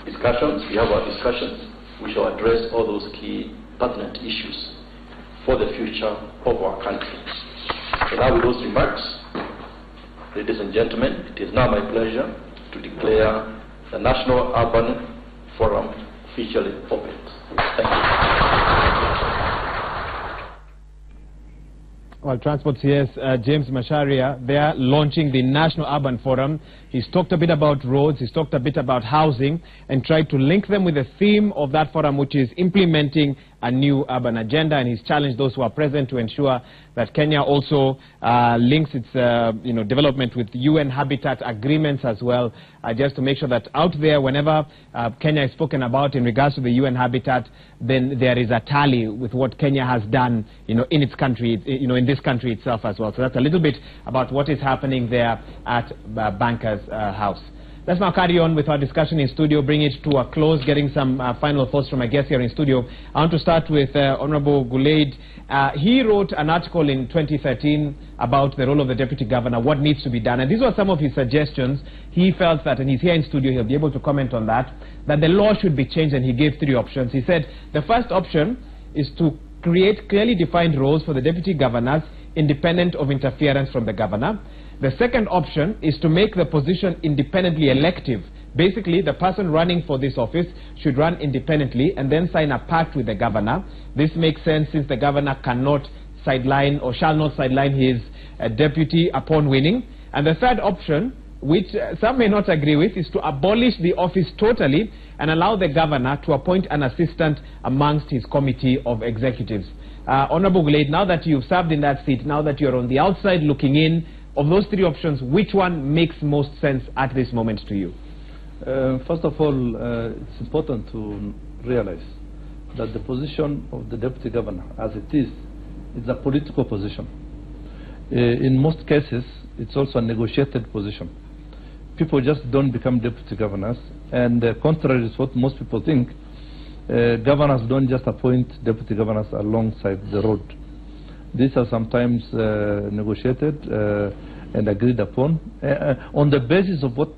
discussions, we have our discussions, we shall address all those key pertinent issues for the future of our country. So now with those remarks, Ladies and gentlemen, it is now my pleasure to declare the National Urban Forum officially opened. Thank you. Well, Transport CS James Macharia, they are launching the National Urban Forum. He's talked a bit about roads, he's talked a bit about housing, and tried to link them with the theme of that forum, which is implementing a new urban agenda, and he's challenged those who are present to ensure that Kenya also links its development with UN Habitat agreements as well, just to make sure that out there, whenever Kenya is spoken about in regards to the UN Habitat, then there is a tally with what Kenya has done, in its country, in this country itself as well. So that's a little bit about what is happening there at Banker's House. Let's now carry on with our discussion in studio, bring it to a close, getting some final thoughts from my guests here in studio. I want to start with Honorable Gulaid. He wrote an article in 2013 about the role of the Deputy Governor, what needs to be done. And these were some of his suggestions. He felt that, and he's here in studio, he'll be able to comment on that the law should be changed, and he gave 3 options. He said the first option is to create clearly defined roles for the Deputy Governors, independent of interference from the Governor. The second option is to make the position independently elective. Basically, the person running for this office should run independently and then sign a pact with the Governor. This makes sense since the Governor cannot sideline or shall not sideline his deputy upon winning. And the third option, which some may not agree with, is to abolish the office totally and allow the Governor to appoint an assistant amongst his committee of executives. Honorable Gulaid, now that you've served in that seat, now that you're on the outside looking in, of those 3 options, which one makes most sense at this moment to you? First of all, it's important to realize that the position of the Deputy Governor, as it is a political position. In most cases, it's also a negotiated position. People just don't become Deputy Governors, and contrary to what most people think, governors don't just appoint Deputy Governors alongside the road. These are sometimes negotiated and agreed upon on the basis of what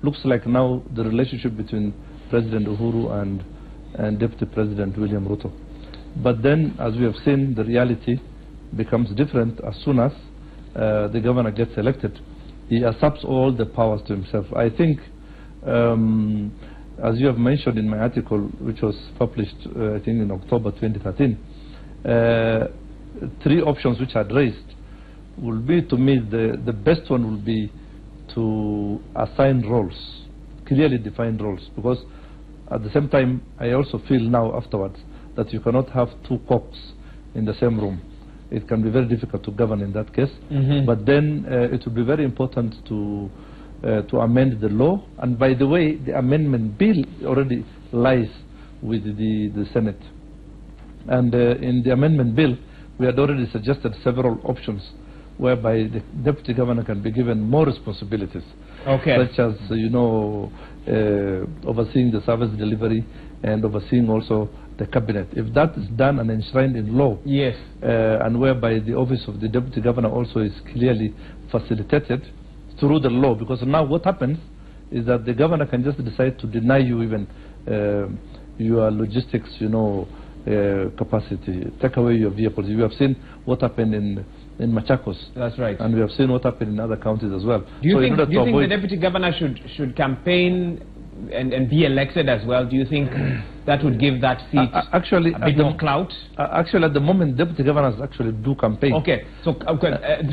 looks like now the relationship between President Uhuru and Deputy President William Ruto. But then, as we have seen, the reality becomes different as soon as the governor gets elected. He usurps all the powers to himself. I think, as you have mentioned in my article, which was published, I think, in October 2013, 3 options which I had raised will be, to me, the best one will be to assign roles, clearly defined roles, because at the same time I also feel now afterwards that you cannot have 2 cocks in the same room. It can be very difficult to govern in that case. But then it will be very important to amend the law. And by the way, the amendment bill already lies with the Senate. And in the amendment bill, we had already suggested several options whereby the Deputy Governor can be given more responsibilities, such as, overseeing the service delivery and overseeing also the cabinet. If that is done and enshrined in law, and whereby the office of the Deputy Governor also is clearly facilitated through the law, because now what happens is that the Governor can just decide to deny you even your logistics, capacity, take away your vehicles. You have seen what happened in Machakos. That's right. And we have seen what happened in other counties as well. Do you think the Deputy Governor should campaign and be elected as well? Do you think that would give that seat actually a bit more clout? Actually, at the moment, Deputy Governors actually do campaign. So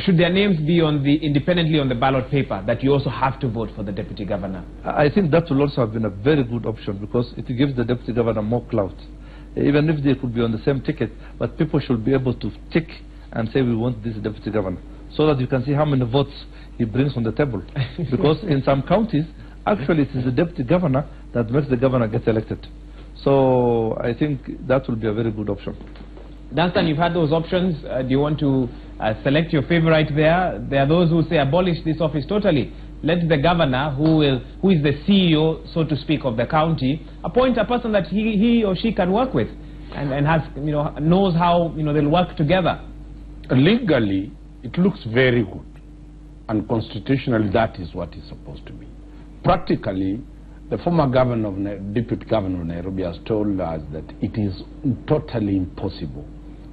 should their names be independently on the ballot paper, that you also have to vote for the Deputy Governor? I think that will also have been a very good option, because it gives the Deputy Governor more clout. Even if they could be on the same ticket, but people should be able to tick and say, we want this Deputy Governor, so that you can see how many votes he brings on the table. Because in some counties, actually it is the Deputy Governor that makes the Governor get elected. So I think that will be a very good option. Dunstan, you've had those options. Do you want to select your favorite there? There are those who say abolish this office totally. Let the governor, who is the CEO, so to speak, of the county, appoint a person that he or she can work with, and has, knows how they'll work together. Legally, it looks very good, and constitutionally, that is what it's supposed to be. Practically, the former deputy governor of Nairobi has told us that it is totally impossible,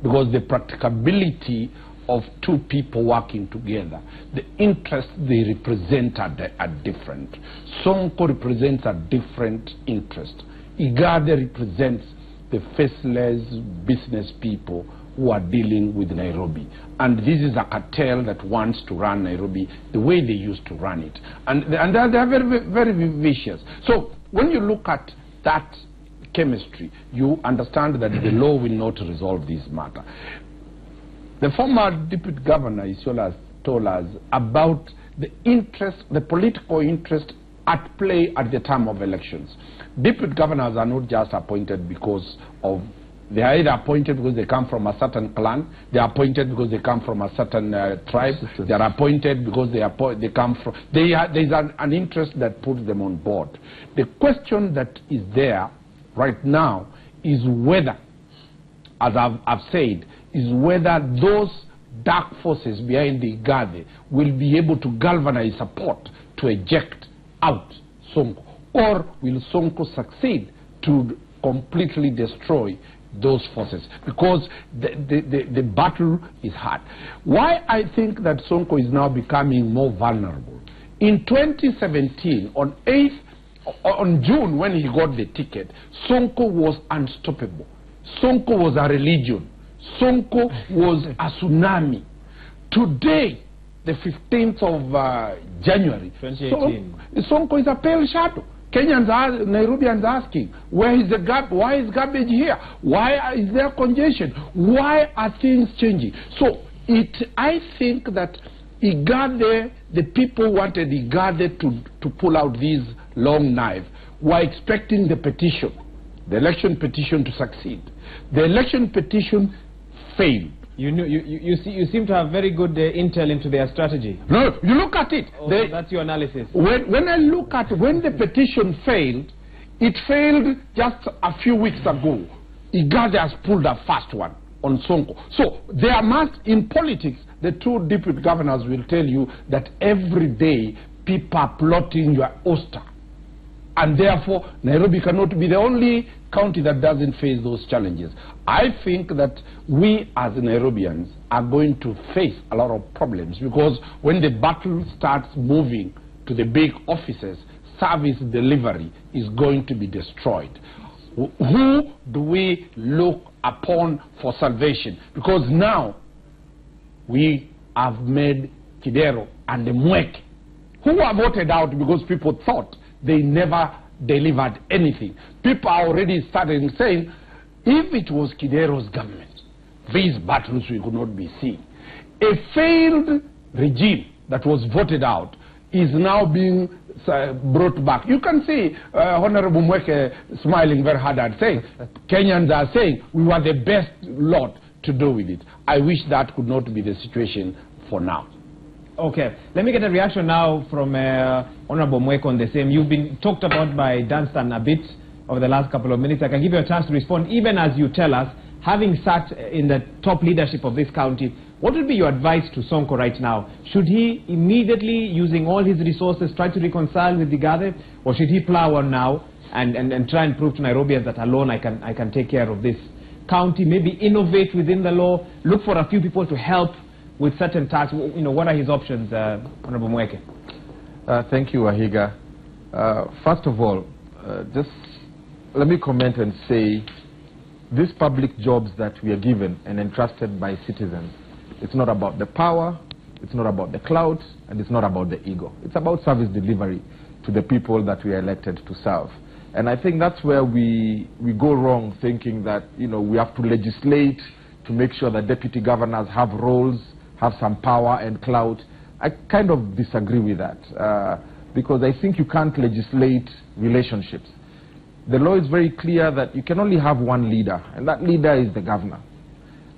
because the practicability of two people working together. The interests they represent are different. Sonko represents a different interest. Igade represents the faceless business people who are dealing with Nairobi. And this is a cartel that wants to run Nairobi the way they used to run it. And they are very, very vicious. So when you look at that chemistry, you understand that the law will not resolve this matter. The former deputy governor Isiola told us about the interest, the political interest at play at the time of elections. Deputy governors are not just appointed because of, they are either appointed because they come from a certain clan, they are appointed because they come from a certain tribe, they are appointed because they come from, there's an interest that puts them on board. The question that is there right now is whether, as I've said, is whether those dark forces behind the Igade will be able to galvanize support to eject out Sonko, or will Sonko succeed to completely destroy those forces, because the battle is hard. Why I think that Sonko is now becoming more vulnerable. In 2017, on June, when he got the ticket, Sonko was unstoppable. Sonko was a religion. Sonko was a tsunami. Today, the 15th of January, 2018. Sonko is a pale shadow. Kenyans are, Nairobians asking, where is the gap? Why is garbage here? Why is there congestion? Why are things changing? So I think that Igade, the people wanted Igade to pull out this long knife, were expecting the petition, the election petition, to succeed. The election petition failed. You seem to have very good intel into their strategy. No, you look at it. Oh, that's your analysis. When I look at when the petition failed, it failed just a few weeks ago. Igade has pulled a fast one on Sonko. So there must, in politics, the two deputy governors will tell you that every day people are plotting your ouster. And therefore, Nairobi cannot be the only county that doesn't face those challenges. I think that we as Nairobians are going to face a lot of problems, because when the battle starts moving to the big offices, service delivery is going to be destroyed. Who do we look upon for salvation? Because now we have made Kidero and the Mweke, who were voted out because people thought they never delivered anything. People are already starting saying, if it was Kidero's government, these battles we could not be seeing. A failed regime that was voted out is now being brought back. You can see Honorable Mweke smiling very hard and saying, Kenyans are saying, we were the best lot to do with it. I wish that could not be the situation for now. Okay, let me get a reaction now from Honorable Mweke on the same. You've been talked about by Dunstan a bit over the last couple of minutes. I can give you a chance to respond, even as you tell us, having sat in the top leadership of this county, what would be your advice to Sonko right now? Should he immediately, using all his resources, try to reconcile with Igade, or should he plow on now and try and prove to Nairobians that alone I can take care of this county, maybe innovate within the law, look for a few people to help with certain tasks? You know, what are his options, Honorable Mweke? Thank you, Wahiga. First of all, just let me comment and say, these public jobs that we are given and entrusted by citizens, it's not about the power, it's not about the clout, and it's not about the ego. It's about service delivery to the people that we are elected to serve. And I think that's where we go wrong, thinking that, you know, we have to legislate to make sure that deputy governors have roles, have some power and clout. I kind of disagree with that, because I think you can't legislate relationships. The law is very clear that you can only have one leader, and that leader is the governor.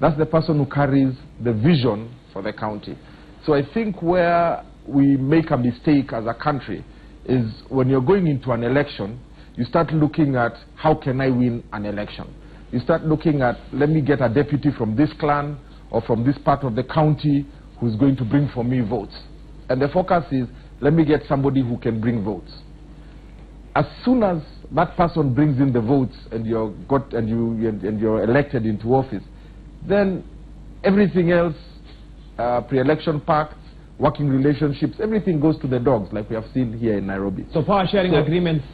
That's the person who carries the vision for the county. So I think where we make a mistake as a country is when you're going into an election, you start looking at, how can I win an election? You start looking at, let me get a deputy from this clan or from this part of the county who's going to bring for me votes. And the focus is, let me get somebody who can bring votes. As soon as that person brings in the votes and you're elected into office, then everything else pre-election pacts, working relationships, everything goes to the dogs, like we have seen here in Nairobi. So power sharing agreements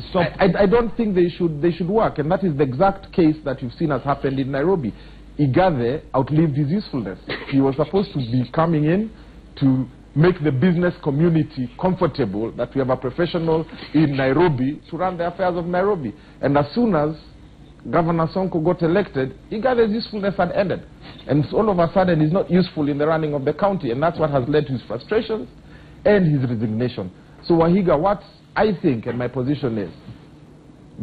stop? I don't think they should work, and that is the exact case that you've seen has happened in Nairobi. Igathe outlived his usefulness. He was supposed to be coming in to make the business community comfortable that we have a professional in Nairobi to run the affairs of Nairobi. And as soon as Governor Sonko got elected, Igathe's usefulness had ended. And so all of a sudden he's not useful in the running of the county, and that's what has led to his frustrations and his resignation. So Wahiga, what I think and my position is,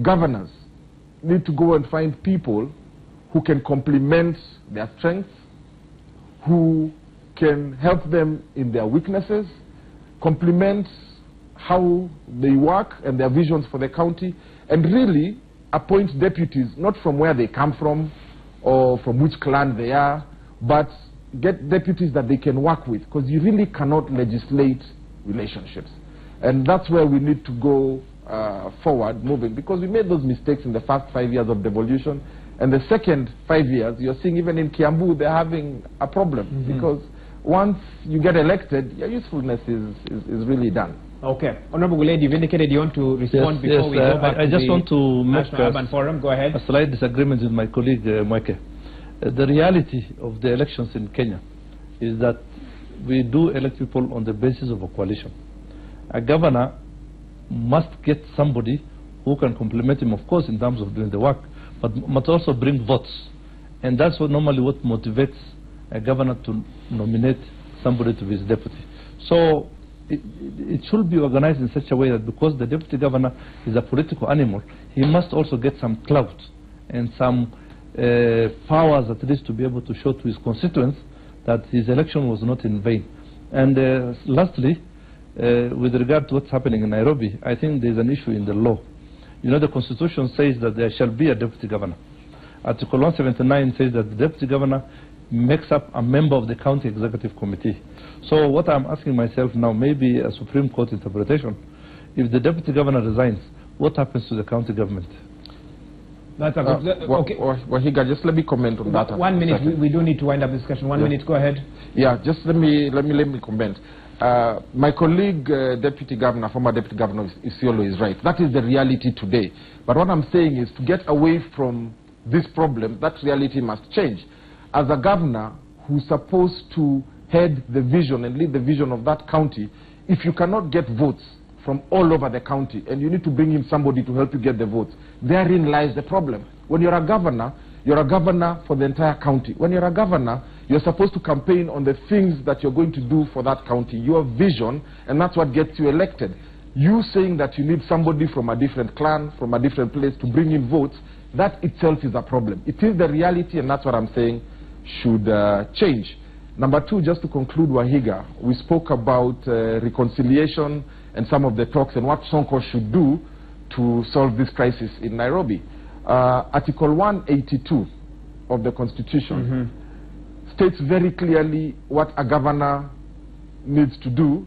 governors need to go and find people who can complement their strengths, who can help them in their weaknesses, complement how they work and their visions for the county, and really appoint deputies, not from where they come from or from which clan they are, but get deputies that they can work with, because you really cannot legislate relationships. And that's where we need to go forward, moving, because we made those mistakes in the first 5 years of devolution, and the second 5 years, you're seeing even in Kiambu, they're having a problem, because once you get elected, your usefulness is really done. Okay. Honorable Guled, you've indicated you want to respond before we go back I just want to make National Urban Forum. Go ahead. a slight disagreement with my colleague Mweke. The reality of the elections in Kenya is that we do elect people on the basis of a coalition. A governor must get somebody who can complement him, of course, in terms of doing the work, but must also bring votes. And that's normally what motivates a governor to nominate somebody to be his deputy. So it should be organized in such a way that because the deputy governor is a political animal, he must also get some clout and some powers at least to be able to show to his constituents that his election was not in vain. And lastly, with regard to what's happening in Nairobi, I think there's an issue in the law. You know, the Constitution says that there shall be a deputy governor. Article 179 says that the deputy governor makes up a member of the county executive committee. So what I'm asking myself now, maybe a Supreme Court interpretation, if the deputy governor resigns, what happens to the county government? That's a good, okay. Wahiga, just let me comment on that. 1 minute, we do need to wind up the discussion. 1 minute, go ahead. Yeah, just let me comment. My colleague, Deputy Governor, former Deputy Governor Isiolo is right. That is the reality today. But what I'm saying is to get away from this problem, that reality must change. As a governor who's supposed to head the vision and lead the vision of that county, if you cannot get votes from all over the county and you need to bring in somebody to help you get the votes, therein lies the problem. When you're a governor for the entire county. When you're a governor, you're supposed to campaign on the things that you're going to do for that county, your vision, and that's what gets you elected. You saying that you need somebody from a different clan, from a different place to bring in votes, that itself is a problem. It is the reality, and that's what I'm saying should change. Number two, just to conclude, Wahiga, we spoke about reconciliation and some of the talks and what Sonko should do to solve this crisis in Nairobi. Article 182 of the Constitution states very clearly what a governor needs to do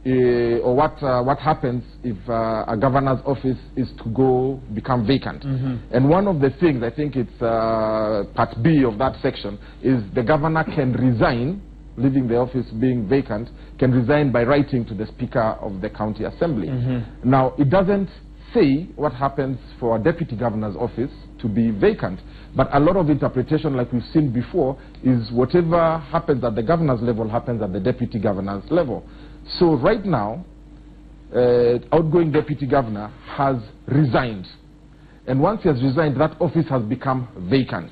or what happens if a governor's office is to become vacant. And one of the things, I think it's part B of that section, is the governor can resign, leaving the office being vacant, can resign by writing to the Speaker of the County Assembly. Now, it doesn't say what happens for a deputy governor's office to be vacant, but a lot of interpretation, like we've seen before, is whatever happens at the governor's level happens at the deputy governor's level. So right now, outgoing deputy governor has resigned, and once he has resigned, that office has become vacant.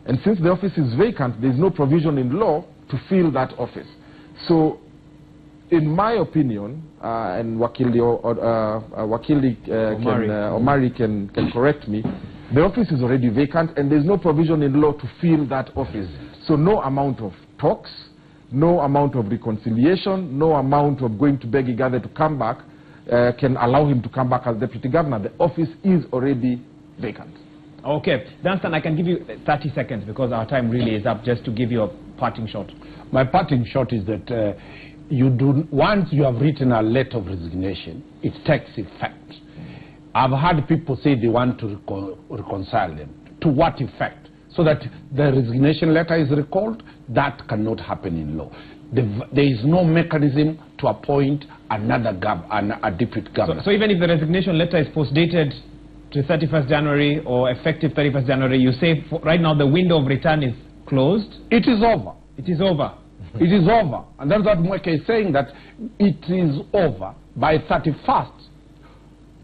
And since the office is vacant, there is no provision in law to fill that office. So in my opinion, and Omari can correct me, the office is already vacant and there's no provision in law to fill that office. So no amount of talks, no amount of reconciliation, no amount of going to beg Igathe to come back can allow him to come back as deputy governor. The office is already vacant. Okay. Dunstan, I can give you 30 seconds because our time really is up, just to give you a parting shot. My parting shot is that once you have written a letter of resignation, it takes effect. I've heard people say they want to reconcile them. To what effect? so that the resignation letter is recalled. That cannot happen in law. There is no mechanism to appoint another a deputy governor. So even if the resignation letter is post-dated to 31st January or effective 31st January, you say right now the window of return is closed? It is over. It is over. It is over. And that's what Mweke is saying, that it is over. By 31st,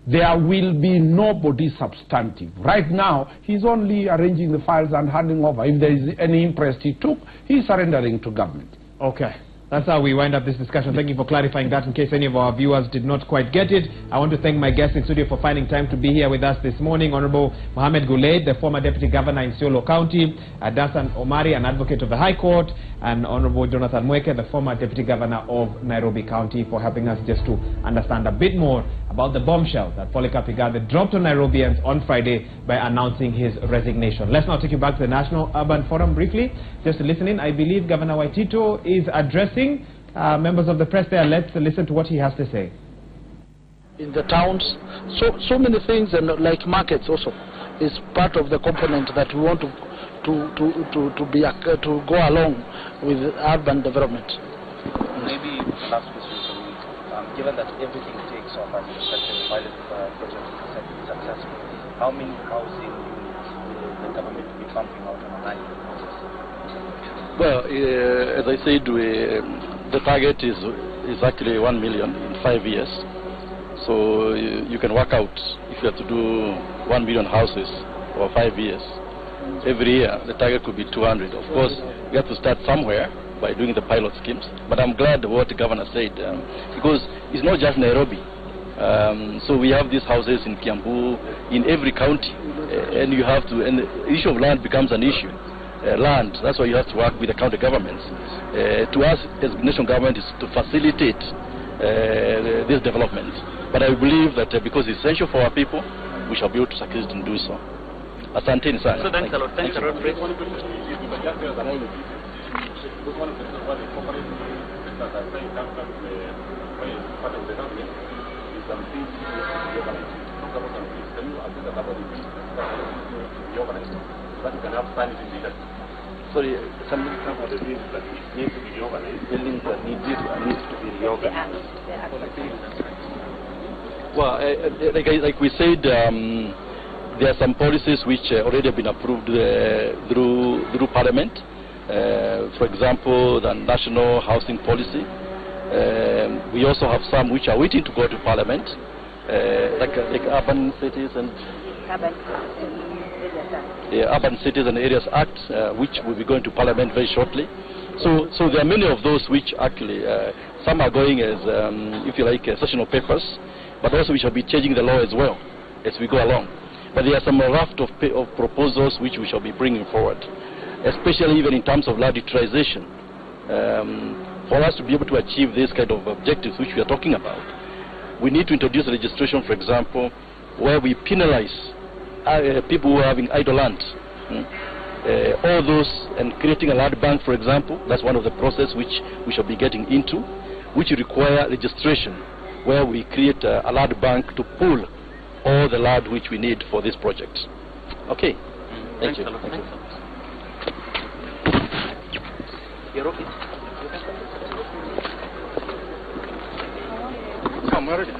there will be nobody substantive. Right now, he's only arranging the files and handing over. If there is any interest he took, he's surrendering to government. Okay. That's how we wind up this discussion. Thank you for clarifying that in case any of our viewers did not quite get it. I want to thank my guests in studio for finding time to be here with us this morning. Honorable Mohamed Gulaid, the former Deputy Governor in Isiolo County, Dasan Omari, an advocate of the High Court, and Honorable Jonathan Mweke, the former Deputy Governor of Nairobi County, for helping us just to understand a bit more about the bombshell that Polycarp Igathe dropped on Nairobians on Friday by announcing his resignation. Let's now take you back to the National Urban Forum briefly. Just to listen in, I believe Governor Waitito is addressing members of the press there. Let's listen to what he has to say. In the towns, so many things, and like markets also is part of the component that we want to go along with urban development. Maybe last question for me. Given that everything takes off as expected, the pilot project is successful, how many housing units will the government be pumping out on an annual basis? Well, as I said, the target is actually 1 million in 5 years. So you can work out if you have to do 1 million houses over 5 years. Every year, the target could be 200. Of course, we have to start somewhere by doing the pilot schemes. But I'm glad what the governor said, because it's not just Nairobi. So we have these houses in Kiambu, in every county, and you have to, and the issue of land becomes an issue. Land, that's why you have to work with the county governments. To us, as national government, is to facilitate this development. But I believe that because it's essential for our people, we shall be able to succeed in doing so. Asante sana. So thanks a lot. Thanks a lot. Sorry, somebody needs to be reorganized. Buildings that needs to be reorganized. Well, like we said, there are some policies which already have been approved through Parliament. For example, the National Housing Policy. We also have some which are waiting to go to Parliament, like Urban Cities and Urban Cities and Areas Act, which will be going to Parliament very shortly. So there are many of those which actually, some are going as, if you like, sessional papers, but also we shall be changing the law as well as we go along. But there are some raft of proposals which we shall be bringing forward, especially even in terms of land utilization. For us to be able to achieve this kind of objectives which we are talking about, we need to introduce legislation, for example, where we penalize people who are having idle land. All those, and creating a land bank, for example, that's one of the process which we shall be getting into, which require registration, where we create a land bank to pool all the land which we need for this project. Okay. Thank you. Thank you. You're okay. Come, we're ready.